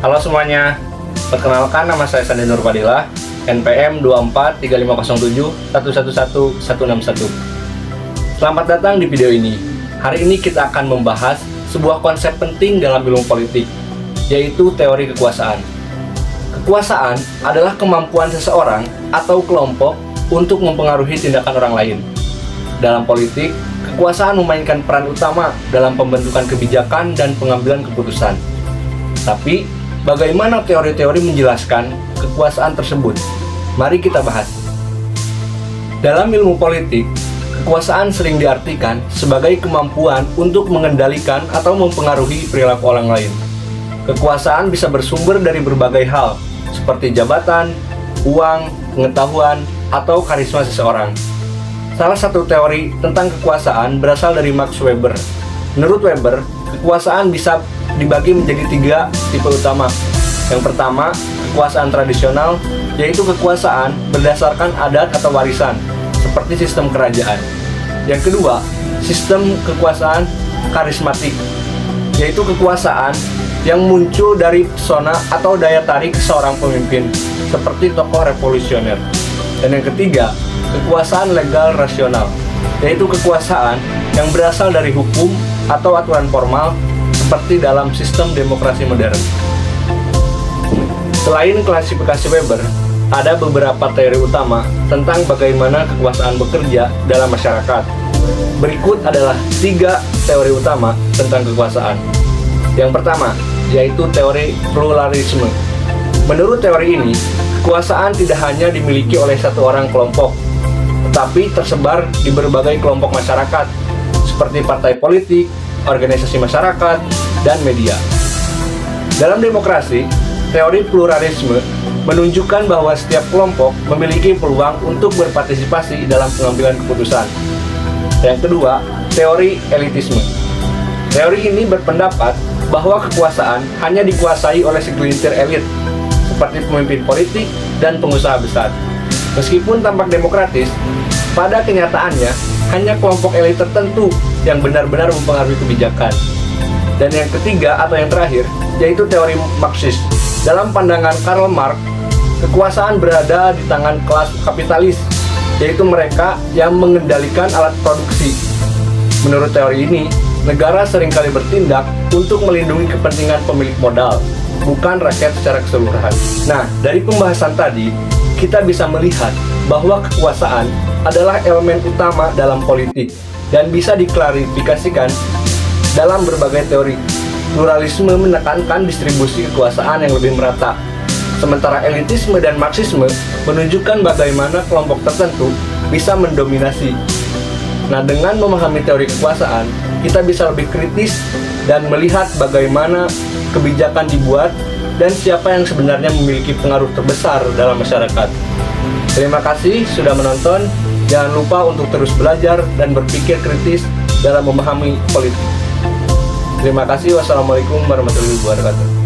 Halo semuanya, perkenalkan nama saya Sandi Nurpadillah, NPM 243507111161. Selamat datang di video ini. Hari ini kita akan membahas sebuah konsep penting dalam ilmu politik, yaitu teori kekuasaan. Kekuasaan adalah kemampuan seseorang atau kelompok untuk mempengaruhi tindakan orang lain. Dalam politik, kekuasaan memainkan peran utama dalam pembentukan kebijakan dan pengambilan keputusan. Tapi, bagaimana teori-teori menjelaskan kekuasaan tersebut? Mari kita bahas. Dalam ilmu politik, kekuasaan sering diartikan sebagai kemampuan untuk mengendalikan atau mempengaruhi perilaku orang lain. Kekuasaan bisa bersumber dari berbagai hal, seperti jabatan, uang, pengetahuan, atau karisma seseorang. Salah satu teori tentang kekuasaan berasal dari Max Weber. Menurut Weber, kekuasaan bisa dibagi menjadi 3 tipe utama. Yang pertama, kekuasaan tradisional, yaitu kekuasaan berdasarkan adat atau warisan, seperti sistem kerajaan. Yang kedua, sistem kekuasaan karismatik, yaitu kekuasaan yang muncul dari pesona atau daya tarik seorang pemimpin, seperti tokoh revolusioner. Dan yang ketiga, kekuasaan legal rasional, yaitu kekuasaan yang berasal dari hukum atau aturan formal, seperti dalam sistem demokrasi modern. Selain klasifikasi Weber, ada beberapa teori utama tentang bagaimana kekuasaan bekerja dalam masyarakat. Berikut adalah 3 teori utama tentang kekuasaan. Yang pertama, yaitu teori pluralisme. Menurut teori ini, kekuasaan tidak hanya dimiliki oleh satu orang kelompok, tetapi tersebar di berbagai kelompok masyarakat, seperti partai politik, organisasi masyarakat, dan media. Dalam demokrasi, teori pluralisme menunjukkan bahwa setiap kelompok memiliki peluang untuk berpartisipasi dalam pengambilan keputusan. Yang kedua, teori elitisme. Teori ini berpendapat bahwa kekuasaan hanya dikuasai oleh segelintir elit, seperti pemimpin politik dan pengusaha besar. Meskipun tampak demokratis, pada kenyataannya hanya kelompok elit tertentu yang benar-benar mempengaruhi kebijakan. Dan yang ketiga atau yang terakhir, yaitu teori Marxis. Dalam pandangan Karl Marx, kekuasaan berada di tangan kelas kapitalis, yaitu mereka yang mengendalikan alat produksi. Menurut teori ini, negara seringkali bertindak untuk melindungi kepentingan pemilik modal, bukan rakyat secara keseluruhan. Nah, dari pembahasan tadi, kita bisa melihat bahwa kekuasaan adalah elemen utama dalam politik dan bisa diklarifikasikan dalam berbagai teori. Pluralisme menekankan distribusi kekuasaan yang lebih merata, sementara elitisme dan marxisme menunjukkan bagaimana kelompok tertentu bisa mendominasi. Nah, dengan memahami teori kekuasaan, kita bisa lebih kritis dan melihat bagaimana kebijakan dibuat dan siapa yang sebenarnya memiliki pengaruh terbesar dalam masyarakat. Terima kasih sudah menonton. Jangan lupa untuk terus belajar dan berpikir kritis dalam memahami politik. Terima kasih. Wassalamualaikum warahmatullahi wabarakatuh.